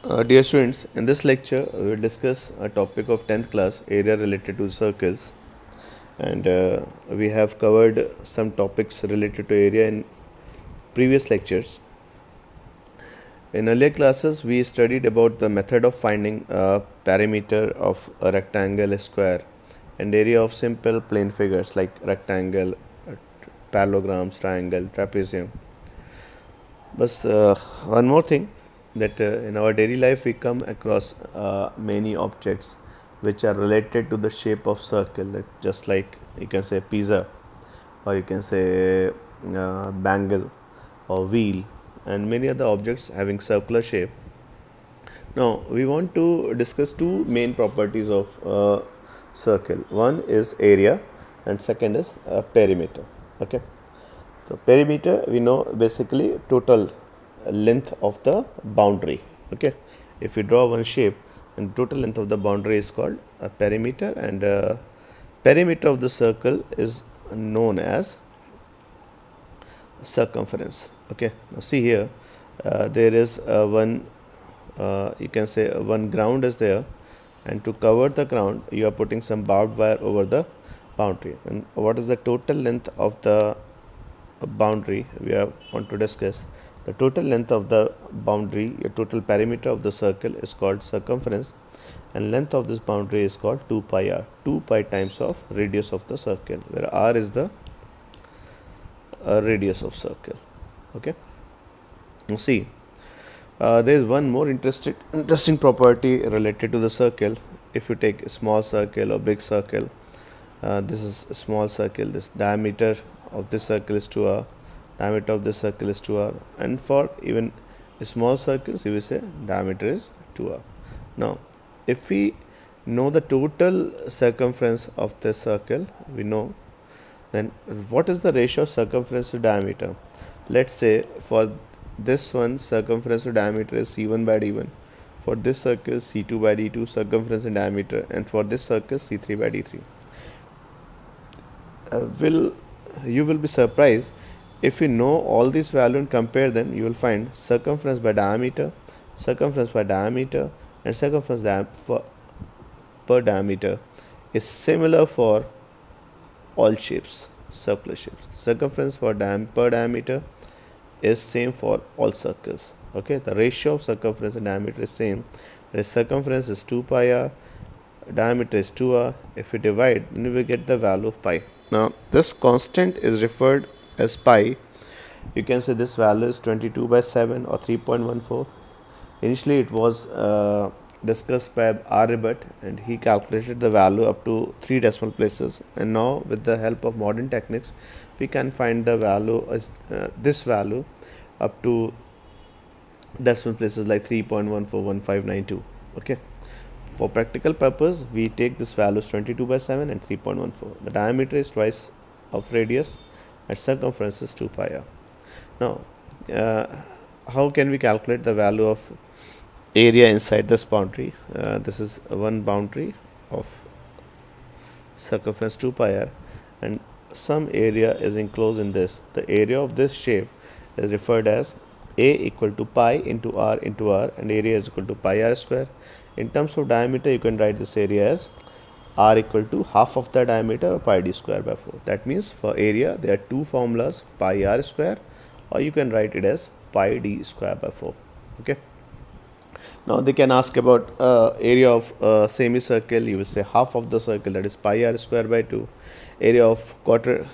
Dear students, in this lecture we will discuss a topic of 10th class, area related to circles, and we have covered some topics related to area in previous lectures. In earlier classes we studied about the method of finding a perimeter of a rectangle, a square, and area of simple plane figures like rectangle, parallelograms, triangle, trapezium. But one more thing, that in our daily life we come across many objects which are related to the shape of circle, like just like you can say pizza, or you can say bangle or wheel, and many other objects having circular shape. Now we want to discuss two main properties of circle. One is area and second is perimeter. Okay, so perimeter, we know, basically total length of the boundary. Okay, if we draw one shape, and total length of the boundary is called a perimeter, and perimeter of the circle is known as circumference. Okay, now see here, there is one you can say one ground is there, and to cover the ground you are putting some barbed wire over the boundary. And what is the total length of the boundary we want to discuss? The total length of the boundary, your total perimeter of the circle, is called circumference, and length of this boundary is called 2 pi r. 2 pi times of radius of the circle, where r is the radius of circle. Okay, now see, there is one more interesting property related to the circle. If you take a small circle or big circle, this is a small circle, this diameter of this circle is 2r, diameter of this circle is 2r, and for even small circles you will say diameter is 2r. Now if we know the total circumference of the circle, we know, then what is the ratio of circumference to diameter? Let's say for this one, circumference to diameter is c1 by d1, for this circle c2 by d2, circumference and diameter, and for this circle c3 by d3. You will be surprised if you know all these values and compare them. You will find circumference by diameter, and circumference per diameter is similar for all shapes, circular shapes. Circumference per diameter is same for all circles. Okay, the ratio of circumference and diameter is same. The circumference is 2 pi r, diameter is 2r. If we divide, then we will get the value of pi. Now this constant is referred as pi. You can say this value is 22 by 7 or 3.14. Initially it was discussed by Aryabhat, and he calculated the value up to 3 decimal places, and now with the help of modern techniques we can find the value as this value up to decimal places like 3.141592. Okay, for practical purpose we take this value as 22 by 7 and 3.14. The diameter is twice of radius and circumference is 2 pi r. Now how can we calculate the value of area inside this boundary? This is one boundary of circumference 2 pi r, and some area is enclosed in this. The area of this shape is referred as a equal to pi into r, and area is equal to pi r square. In terms of diameter, you can write this area as r equal to half of the diameter, or pi d square by 4. That means for area there are two formulas, pi r square, or you can write it as pi d square by 4. Okay, now they can ask about area of semicircle. You will say half of the circle, that is pi r square by 2. Area of quarter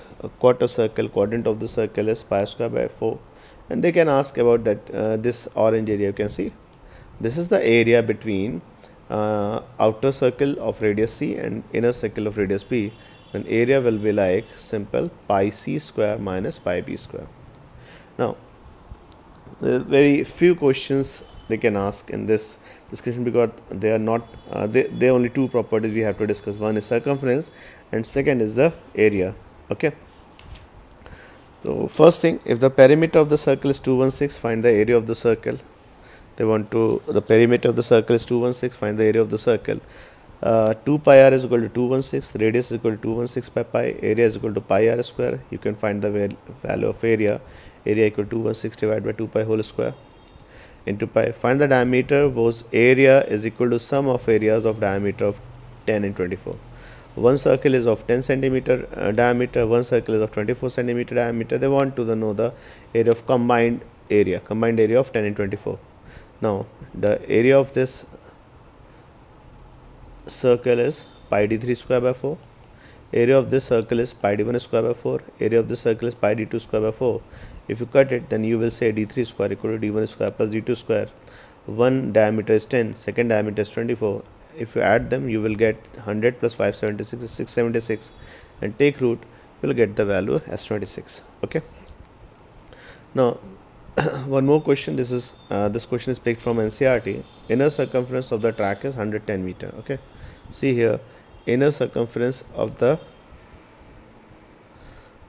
circle, quadrant of the circle, is pi square by 4. And they can ask about that this orange area. You can see this is the area between outer circle of radius c and inner circle of radius b. Then area will be like simple pi c square minus pi b square. Now very few questions they can ask in this discussion, because they are not they are only two properties we have to discuss. One is circumference and second is the area. Okay, so first thing, if the perimeter of the circle is 216, find the area of the circle. They want to, the perimeter of the circle is 216, find the area of the circle. 2 pi r is equal to 216, radius is equal to 216 by pi, area is equal to pi r square. You can find the value of area equal to 216 divided by 2 pi whole square. into pi. Find the diameter whose area is equal to sum of areas of diameter of 10 and 24. One circle is of 10 centimeter diameter, one circle is of 24 centimeter diameter. They want to know the area of combined area of 10 and 24. Now the area of this circle is pi d3 square by 4. Area of this circle is pi d1 square by 4. Area of this circle is pi d2 square by 4. If you cut it, then you will say d3 square equal to d1 square plus d2 square. One diameter is 10, second diameter is 24. If you add them, you will get 100 plus 576 is 676, and take root, you will get the value as 26. Okay. Now one more question. This question is picked from NCERT. Inner circumference of the track is 110 meter. Okay. See here, inner circumference of the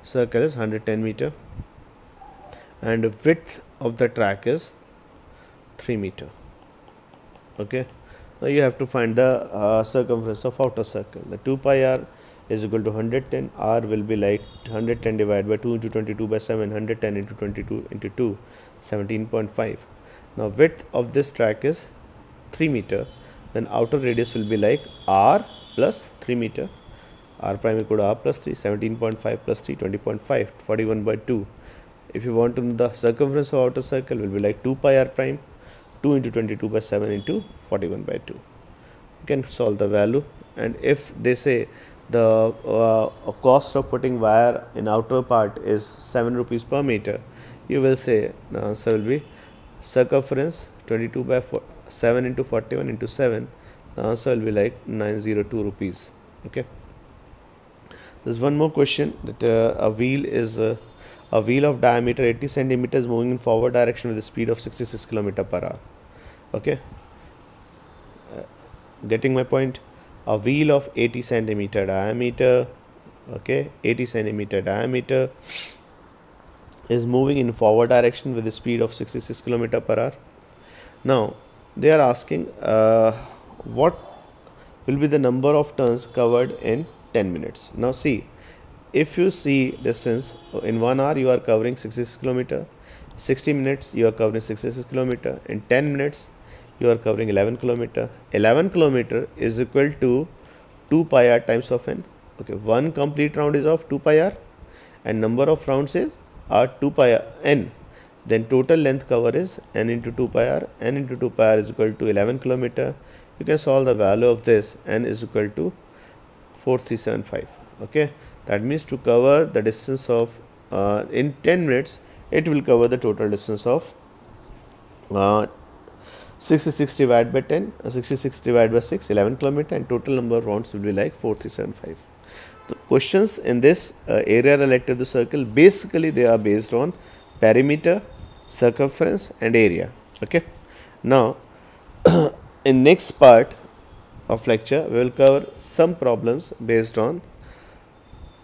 circle is 110 meter and the width of the track is 3 meter. Okay. Now you have to find the circumference of outer circle. The 2 pi r is equal to 110. R will be like 110 divided by 2 into 22 by 7. 110 into 22 into 2, 17.5. Now width of this track is 3 meter. Then outer radius will be like r plus 3 meter. R prime equal to r plus 3. 17.5 plus 3, 20.5. 41 by 2. If you want to know the circumference of outer circle, will be like 2 pi r prime. 2 into 22 by 7 into 41 by 2. You can solve the value, and if they say the cost of putting wire in outer part is 7 rupees per meter, you will say the answer will be circumference 22 by 7 into 41 into 7. The answer will be like 902 rupees. Okay. There's one more question that a wheel of diameter 80 centimeters moving in forward direction with a speed of 66 km per hour. Okay. Getting my point? A wheel of 80 centimeter diameter, okay, 80 centimeter diameter is moving in forward direction with a speed of 66 km per hour. Now they are asking what will be the number of turns covered in 10 minutes. Now see, if you see distance in 1 hour you are covering 66 km, 60 minutes you are covering 66 km, in 10 minutes you are covering 11 km. 11 km is equal to 2 pi r times of n. Okay, one complete round is of 2 pi r and number of rounds is 2 pi r n. Then total length cover is n into 2 pi r. N into 2 pi r is equal to 11 km. You can solve the value of this. N is equal to 4375. Okay, that means to cover the distance of in 10 minutes it will cover the total distance of 66 divided by 10, 66 divided by 6, 11 km, and total number of rounds will be like 4375. The questions in this area related to the circle, basically they are based on perimeter, circumference and area. Okay. Now in next part of lecture we will cover some problems based on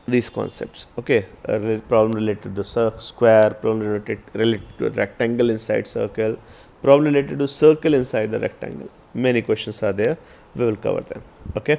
these concepts. Okay, a problem related to square, problem related to a rectangle inside circle, problem related to circle inside the rectangle. Many questions are there, we will cover them. Okay.